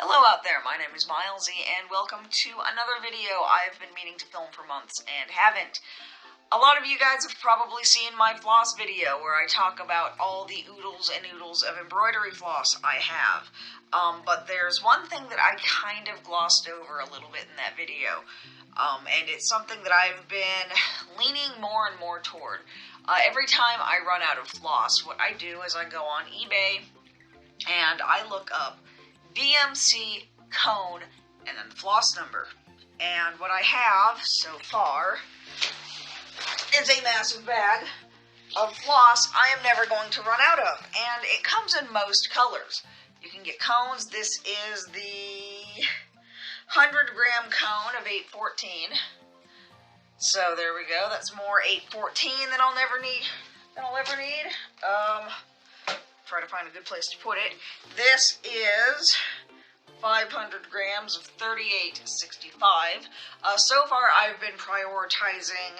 Hello out there, my name is Milesy, and welcome to another video I've been meaning to film for months and haven't. A lot of you guys have probably seen my floss video where I talk about all the oodles and oodles of embroidery floss I have. But there's one thing that I kind of glossed over a little bit in that video. And it's something that I've been leaning more and more toward. Every time I run out of floss, what I do is I go on eBay and I look up DMC cone and then the floss number. And what I have so far is a massive bag of floss I am never going to run out of. And it comes in most colors. You can get cones. This is the 100-gram cone of 814. So there we go. That's more 814 than I'll ever need. Try to find a good place to put it. This is 500 grams of 3865. So far I've been prioritizing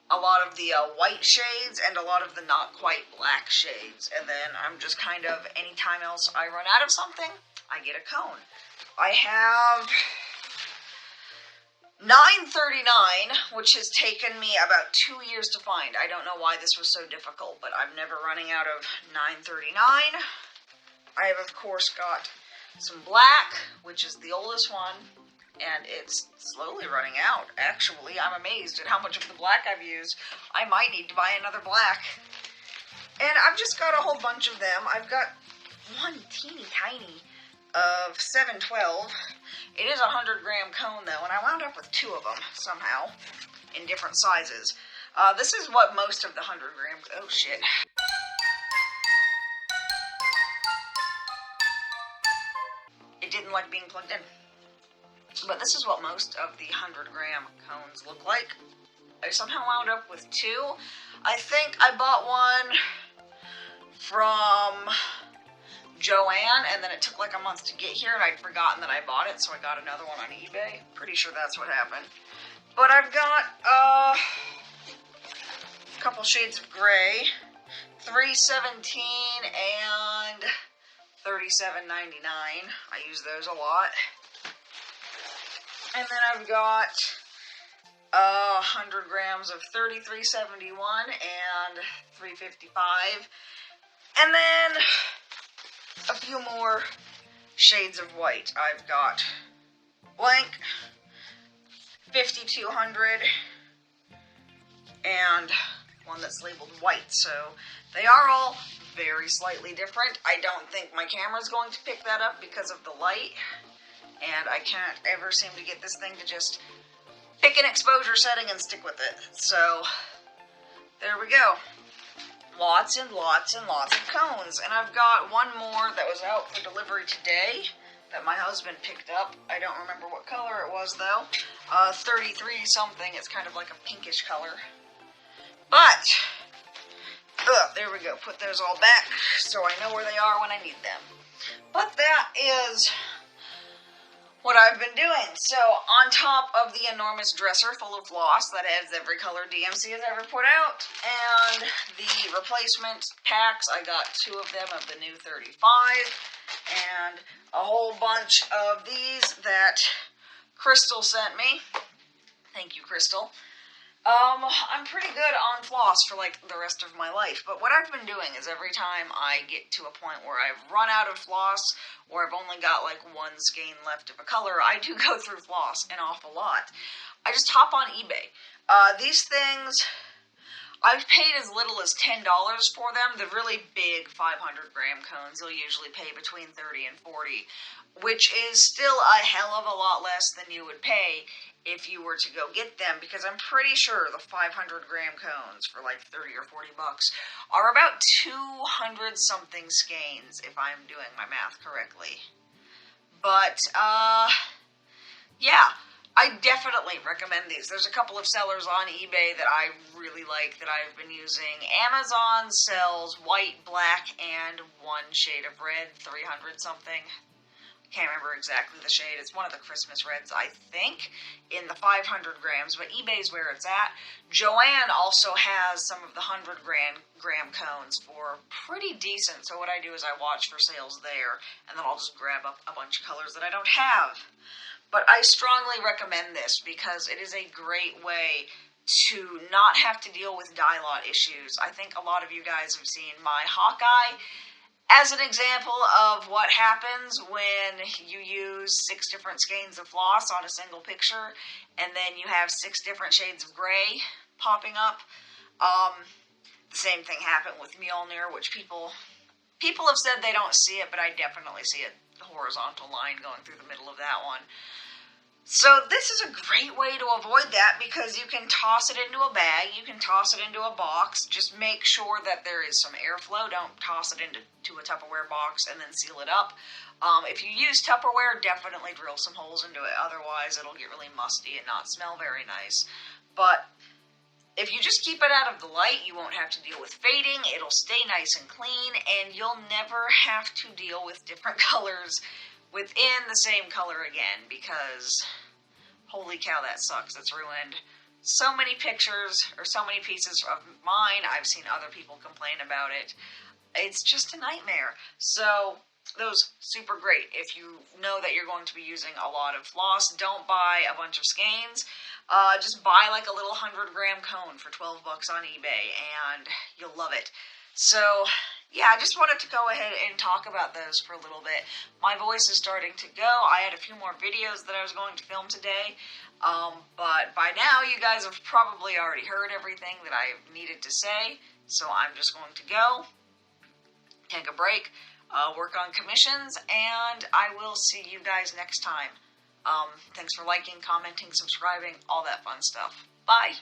a lot of the white shades and a lot of the not quite black shades. And then I'm just kind of, anytime else I run out of something, I get a cone. I have 939, which has taken me about 2 years to find. I don't know why this was so difficult, but I'm never running out of 939. I have, of course, got some black, which is the oldest one, and it's slowly running out. Actually, I'm amazed at how much of the black I've used. I might need to buy another black. And I've just got a whole bunch of them. I've got one teeny tiny of 712. It is a 100-gram cone, though, and I wound up with two of them, somehow, in different sizes. This is what most of the 100-gram... Oh, shit. It didn't like being plugged in. But this is what most of the 100-gram cones look like. I somehow wound up with two. I think I bought one from Joanne, and then it took like a month to get here, and I'd forgotten that I bought it, so I got another one on eBay. Pretty sure that's what happened. But I've got a couple shades of gray, 317 and 37.99. I use those a lot. And then I've got 100 grams of 3371 and 355. And then a few more shades of white. I've got blank, 5200, and one that's labeled white. So they are all very slightly different. I don't think my camera's going to pick that up because of the light. And I can't ever seem to get this thing to just pick an exposure setting and stick with it. So there we go. Lots and lots and lots of cones. And I've got one more that was out for delivery today that my husband picked up. I don't remember what color it was, though. 33 something. It's kind of like a pinkish color. But, there we go. Put those all back so I know where they are when I need them. But that is what I've been doing. So, on top of the enormous dresser full of floss that has every color DMC has ever put out, and the replacement packs, I got two of them of the new 35, and a whole bunch of these that Crystal sent me. Thank you, Crystal. I'm pretty good on floss for like the rest of my life, but what I've been doing is every time I get to a point where I've run out of floss, or I've only got like one skein left of a color, I do go through floss an awful lot. I just hop on eBay. These things, I've paid as little as $10 for them. The really big 500-gram cones, you'll usually pay between $30 and $40, which is still a hell of a lot less than you would pay if you were to go get them, because I'm pretty sure the 500-gram cones for like 30 or 40 bucks are about 200 something skeins, if I'm doing my math correctly. But, yeah, I definitely recommend these. There's a couple of sellers on eBay that I really like that I've been using. Amazon sells white, black, and one shade of red, 300 something. Can't remember exactly the shade. It's one of the Christmas reds, I think, in the 500 grams, but eBay's where it's at. Joann also has some of the 100 gram cones for pretty decent, so what I do is I watch for sales there, and then I'll just grab up a bunch of colors that I don't have. But I strongly recommend this because it is a great way to not have to deal with dye lot issues. I think a lot of you guys have seen my Hawkeye as an example of what happens when you use 6 different skeins of floss on a single picture, and then you have 6 different shades of gray popping up. The same thing happened with Mjolnir, which people have said they don't see it, but I definitely see a horizontal line going through the middle of that one. So this is a great way to avoid that because you can toss it into a bag, you can toss it into a box. Just make sure that there is some airflow. Don't toss it into a Tupperware box and then seal it up. If you use Tupperware, definitely drill some holes into it. Otherwise, it'll get really musty and not smell very nice. But if you just keep it out of the light, you won't have to deal with fading. It'll stay nice and clean, and you'll never have to deal with different colors within the same color again, because holy cow, that sucks. It's ruined so many pictures or so many pieces of mine. I've seen other people complain about it. It's just a nightmare. So those super great. If you know that you're going to be using a lot of floss, don't buy a bunch of skeins. Just buy like a little 100 gram cone for $12 on eBay and you'll love it. So yeah, I just wanted to go ahead and talk about those for a little bit. My voice is starting to go. I had a few more videos that I was going to film today. But by now, you guys have probably already heard everything that I needed to say. So I'm just going to go, take a break, work on commissions, and I will see you guys next time. Thanks for liking, commenting, subscribing, all that fun stuff. Bye!